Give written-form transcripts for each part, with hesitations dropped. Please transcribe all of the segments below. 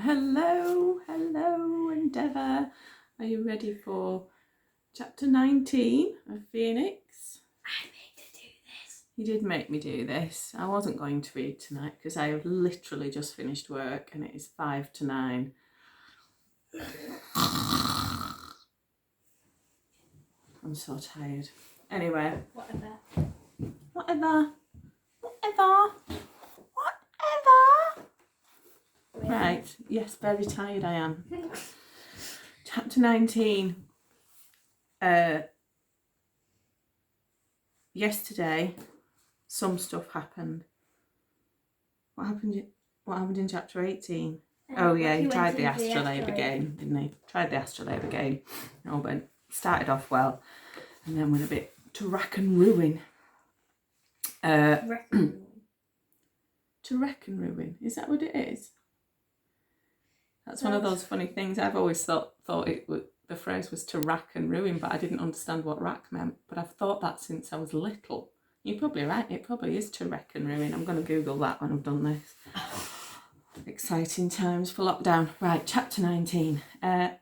Hello, Endeavour. Are you ready for chapter 19 of Phoenix? I made to do this. You did make me do this. I wasn't going to read tonight because I have literally just finished work and it is 5 to 9. I'm so tired. Anyway. Whatever. Really? Right, yes, very tired I am. Chapter 19. Yesterday, some stuff happened. What happened in chapter 18? Oh yeah, he tried the astrolabe again, didn't he? Tried the astrolabe again. Oh, but started off well, and then went a bit to rack and ruin. To wreck and ruin. Is that what it is? That's one of those funny things. I've always thought the phrase was to rack and ruin, but I didn't understand what rack meant. But I've thought that since I was little. You're probably right. It probably is to wreck and ruin. I'm going to Google that when I've done this. Exciting times for lockdown. Right, chapter 19.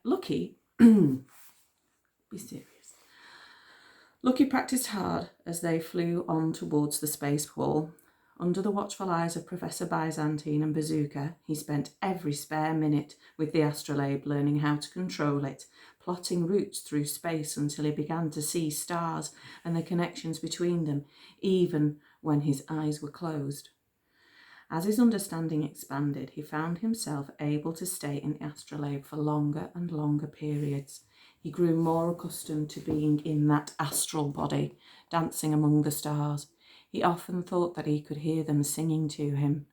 Lucky. Be serious. Lucky practiced hard as they flew on towards the space wall. Under the watchful eyes of Professor Byzantine and Bazooka, he spent every spare minute with the astrolabe learning how to control it, plotting routes through space until he began to see stars and the connections between them, even when his eyes were closed. As his understanding expanded, he found himself able to stay in the astrolabe for longer and longer periods. He grew more accustomed to being in that astral body, dancing among the stars. He often thought that he could hear them singing to him.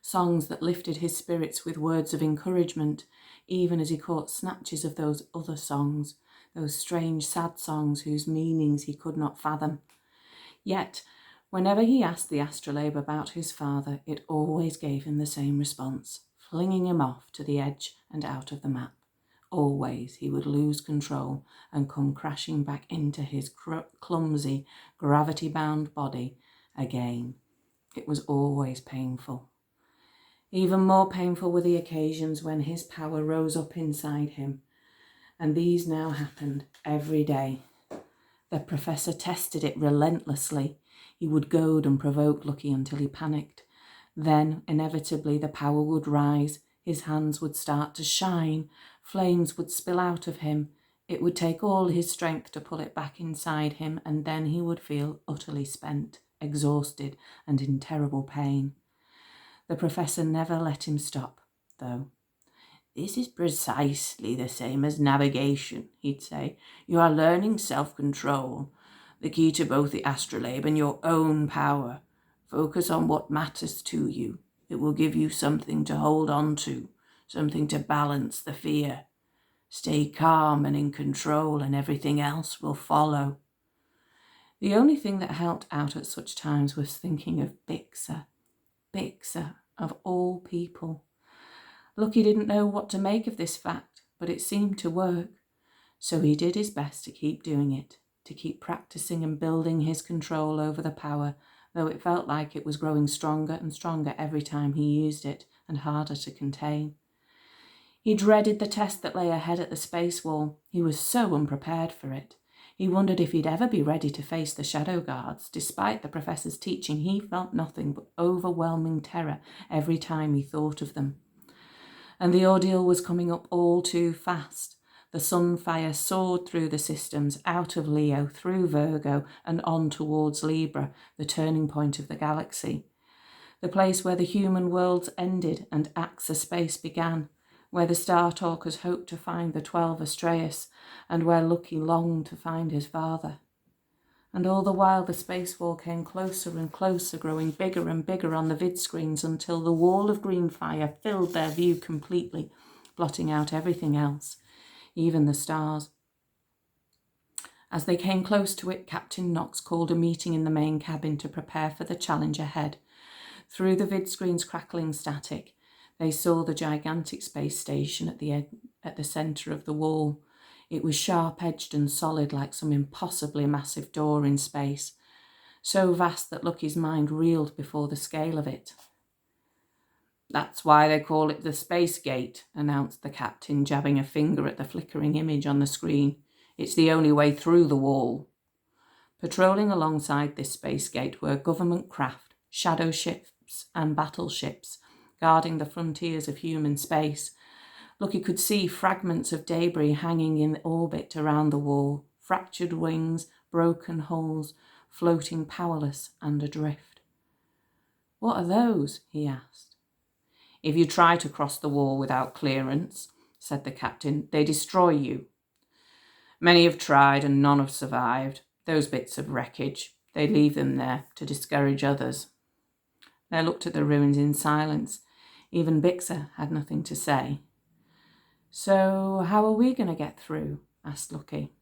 Songs that lifted his spirits with words of encouragement, even as he caught snatches of those other songs, those strange sad songs whose meanings he could not fathom. Yet, whenever he asked the astrolabe about his father, it always gave him the same response, flinging him off to the edge and out of the map. Always he would lose control and come crashing back into his clumsy, gravity-bound body again. It was always painful. Even more painful were the occasions when his power rose up inside him, and these now happened every day. The professor tested it relentlessly. He would goad and provoke Lucky until he panicked. Then, inevitably, the power would rise. His hands would start to shine. Flames would spill out of him. It would take all his strength to pull it back inside him, and then he would feel utterly spent, exhausted, and in terrible pain. The professor never let him stop, though. "This is precisely the same as navigation," he'd say. "You are learning self-control, the key to both the astrolabe and your own power. Focus on what matters to you. It will give you something to hold on to, something to balance the fear. Stay calm and in control, and everything else will follow." The only thing that helped out at such times was thinking of Bixer. Bixer, of all people. Lucky didn't know what to make of this fact, but it seemed to work. So he did his best to keep doing it, to keep practicing and building his control over the power, though it felt like it was growing stronger and stronger every time he used it, and harder to contain. He dreaded the test that lay ahead at the space wall. He was so unprepared for it. He wondered if he'd ever be ready to face the shadow guards. Despite the professor's teaching, he felt nothing but overwhelming terror every time he thought of them. And the ordeal was coming up all too fast. The sunfire soared through the systems, out of Leo, through Virgo, and on towards Libra, the turning point of the galaxy. The place where the human worlds ended and Axa space began, where the Star-Talkers hoped to find the 12 Astraeus, and where Lucky longed to find his father. And all the while the space wall came closer and closer, growing bigger and bigger on the vid screens until the wall of green fire filled their view completely, blotting out everything else, even the stars. As they came close to it, Captain Knox called a meeting in the main cabin to prepare for the challenge ahead. Through the vid screen's crackling static, they saw the gigantic space station at the centre of the wall. It was sharp-edged and solid like some impossibly massive door in space, so vast that Lucky's mind reeled before the scale of it. That's why they call it the Space Gate, announced the captain, jabbing a finger at the flickering image on the screen. It's the only way through the wall. Patrolling alongside this space gate were government craft, shadow ships and battleships, guarding the frontiers of human space. Lucky could see fragments of debris hanging in orbit around the wall, fractured wings, broken hulls, floating powerless and adrift. What are those? He asked. If you try to cross the wall without clearance, said the captain, they destroy you. Many have tried and none have survived. Those bits of wreckage, they leave them there to discourage others. They looked at the ruins in silence. Even Bixer had nothing to say. So how are we going to get through? Asked Lucky.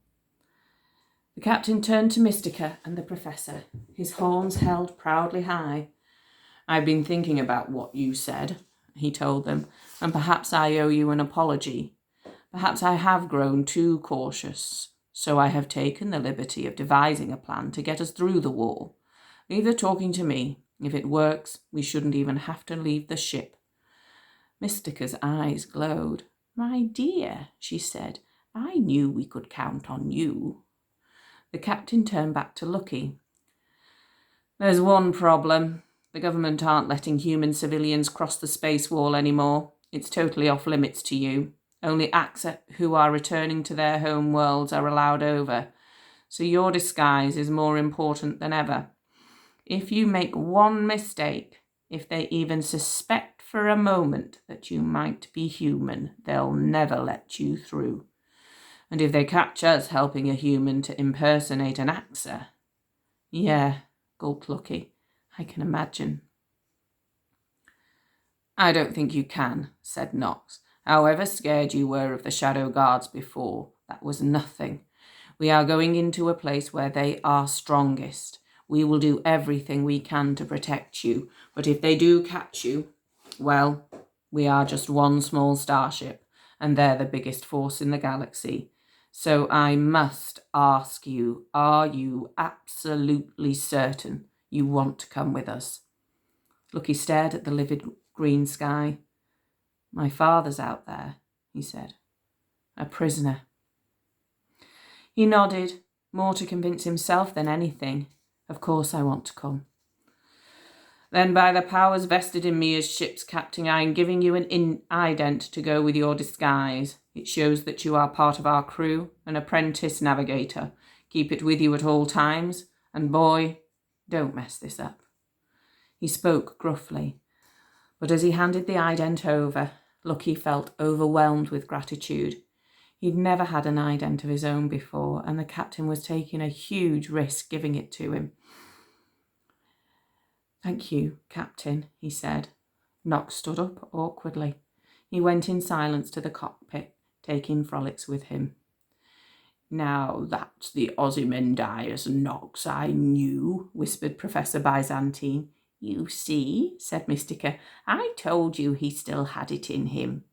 The captain turned to Mystica and the professor, his horns held proudly high. I've been thinking about what you said, he told them, and perhaps I owe you an apology. Perhaps I have grown too cautious, so I have taken the liberty of devising a plan to get us through the wall. Leave the talking to me. If it works, we shouldn't even have to leave the ship. Mystica's eyes glowed. My dear, she said, I knew we could count on you. The captain turned back to Lucky. There's one problem. The government aren't letting human civilians cross the space wall anymore. It's totally off limits to you. Only Axa who are returning to their home worlds are allowed over. So your disguise is more important than ever. If you make one mistake, if they even suspect for a moment that you might be human, they'll never let you through. And if they catch us helping a human to impersonate an Axa... Yeah, gulped Lucky. I can imagine. I don't think you can, said Knox. However scared you were of the Shadow Guards before, that was nothing. We are going into a place where they are strongest. We will do everything we can to protect you, but if they do catch you, well, we are just one small starship, and they're the biggest force in the galaxy. So I must ask you, are you absolutely certain you want to come with us? Lucky stared at the livid green sky. My father's out there, he said. A prisoner. He nodded, more to convince himself than anything. Of course I want to come. Then by the powers vested in me as ship's captain, I am giving you an ident to go with your disguise. It shows that you are part of our crew, an apprentice navigator. Keep it with you at all times, and boy, don't mess this up. He spoke gruffly, but as he handed the ident over, Lucky felt overwhelmed with gratitude. He'd never had an ident of his own before, and the captain was taking a huge risk giving it to him. Thank you, Captain, he said. Knox stood up awkwardly. He went in silence to the cockpit, taking Frolics with him. Now that's the Ozymandias Knox I knew, whispered Professor Byzantine. You see, said Mystica, I told you he still had it in him.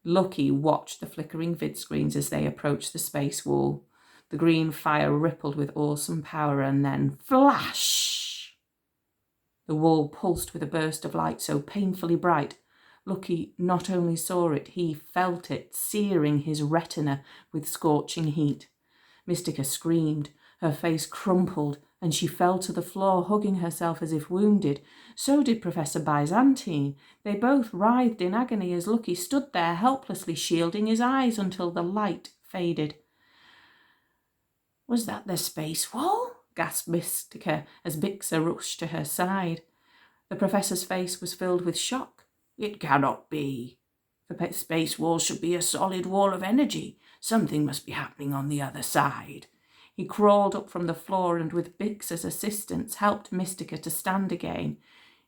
Lucky watched the flickering vid screens as they approached the space wall. The green fire rippled with awesome power and then flash! The wall pulsed with a burst of light so painfully bright. Lucky not only saw it, he felt it, searing his retina with scorching heat. Mystica screamed. Her face crumpled, and she fell to the floor, hugging herself as if wounded. So did Professor Byzantine. They both writhed in agony as Lucky stood there, helplessly shielding his eyes until the light faded. Was that the space wall? Gasped Mystica as Bixer rushed to her side. The professor's face was filled with shock. It cannot be. The space wall should be a solid wall of energy. Something must be happening on the other side. He crawled up from the floor and with Bixer's assistance helped Mystica to stand again.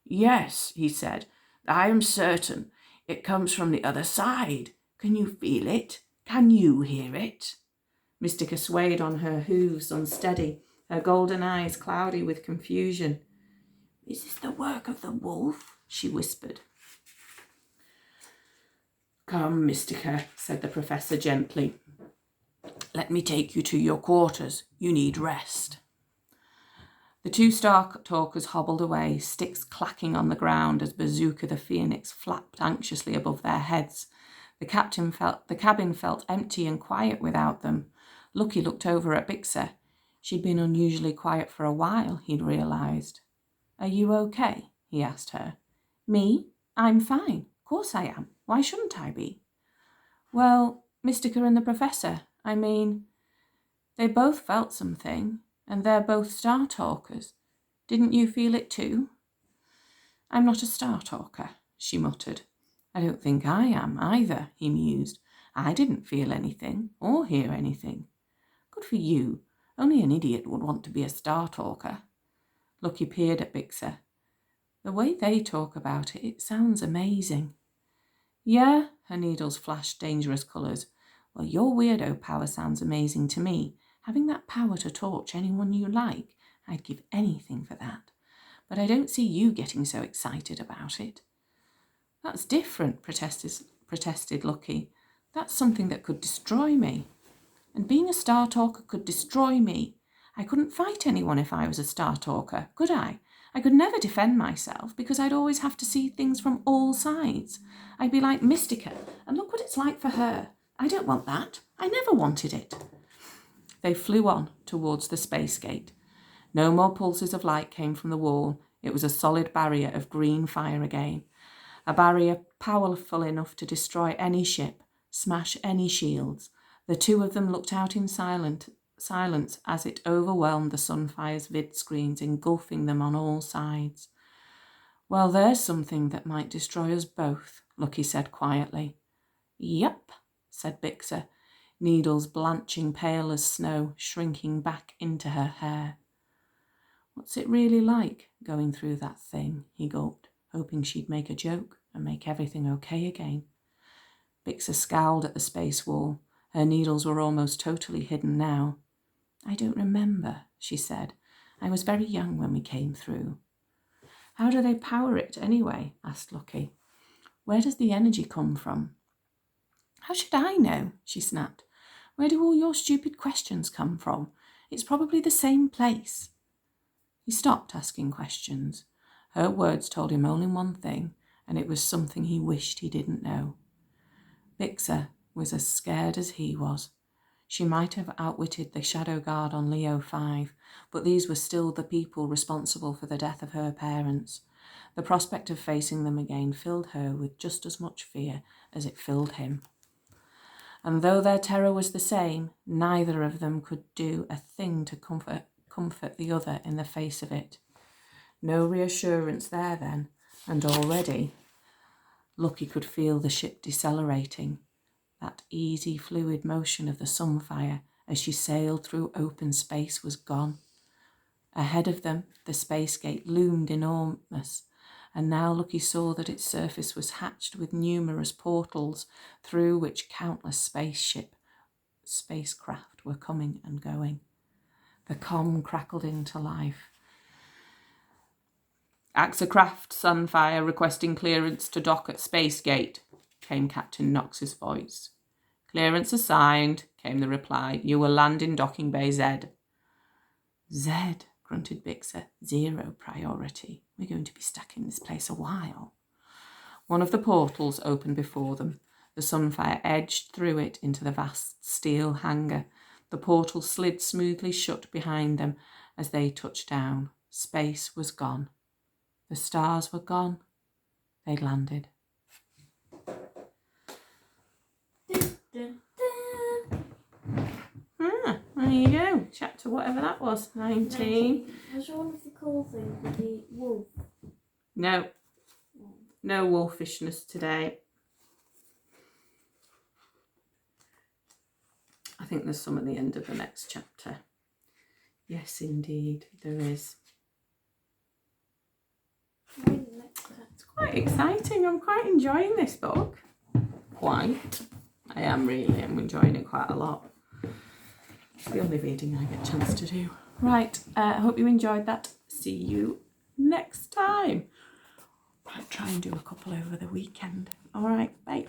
Yes, he said, I am certain. It comes from the other side. Can you feel it? Can you hear it? Mystica swayed on her hooves, unsteady, her golden eyes cloudy with confusion. Is this the work of the wolf? She whispered. Come, Mystica, said the professor gently. Let me take you to your quarters. You need rest. The two Star Talkers hobbled away, sticks clacking on the ground as Bazooka the Phoenix flapped anxiously above their heads. The cabin felt empty and quiet without them. Lucky looked over at Bixer. She'd been unusually quiet for a while, he'd realised. "Are you okay?" he asked her. "Me? I'm fine. Of course I am. Why shouldn't I be?" "Well, Mystica and the Professor, I mean, they both felt something, and they're both Star Talkers. Didn't you feel it too?" "I'm not a Star Talker," she muttered. "I don't think I am either," he mused. "I didn't feel anything or hear anything." "Good for you. Only an idiot would want to be a Star Talker." Lucky peered at Bixer. "The way they talk about it, it sounds amazing." "Yeah," her needles flashed dangerous colours. "Well, your weirdo power sounds amazing to me. Having that power to torch anyone you like, I'd give anything for that. But I don't see you getting so excited about it." "That's different," protested Lucky. "That's something that could destroy me. And being a Star Talker could destroy me. I couldn't fight anyone if I was a Star Talker, could I? I could never defend myself because I'd always have to see things from all sides. I'd be like Mystica, and look what it's like for her. I don't want that. I never wanted it." They flew on towards the space gate. No more pulses of light came from the wall. It was a solid barrier of green fire again. A barrier powerful enough to destroy any ship, smash any shields. The two of them looked out in silence as it overwhelmed the Sunfire's vid screens, engulfing them on all sides. "Well, there's something that might destroy us both," Lucky said quietly. "Yup," said Bixer, needles blanching pale as snow, shrinking back into her hair. "What's it really like, going through that thing?" he gulped, hoping she'd make a joke and make everything okay again. Bixer scowled at the space wall. Her needles were almost totally hidden now. "I don't remember," she said. "I was very young when we came through." "How do they power it anyway?" asked Lucky. "Where does the energy come from?" "How should I know?" she snapped. "Where do all your stupid questions come from? It's probably the same place." He stopped asking questions. Her words told him only one thing, and it was something he wished he didn't know. Bixer was as scared as he was. She might have outwitted the Shadow Guard on Leo 5, but these were still the people responsible for the death of her parents. The prospect of facing them again filled her with just as much fear as it filled him. And though their terror was the same, neither of them could do a thing to comfort the other in the face of it. No reassurance there then, and already Lucky could feel the ship decelerating. That easy, fluid motion of the Sunfire as she sailed through open space was gone. Ahead of them, the space gate loomed enormous, and now Lucky saw that its surface was hatched with numerous portals through which countless spacecraft were coming and going. The comm crackled into life. "Axacraft Sunfire requesting clearance to dock at Space Gate," came Captain Knox's voice. "Clearance assigned," came the reply. "You will land in Docking Bay Z." "Z," grunted Bixer. "Zero priority. We're going to be stuck in this place a while." One of the portals opened before them. The Sunfire edged through it into the vast steel hangar. The portal slid smoothly shut behind them as they touched down. Space was gone. The stars were gone. They'd landed. There you go. Chapter whatever that was. 19. Was one of the cool things with the wolf? No. No wolfishness today. I think there's some at the end of the next chapter. Yes, indeed, there is. It's quite exciting. I'm quite enjoying this book. Quite. I am really. I'm enjoying it quite a lot. It's the only reading I get a chance to do. Right. I hope you enjoyed that. See you next time. I'll try and do a couple over the weekend. All right. Bye.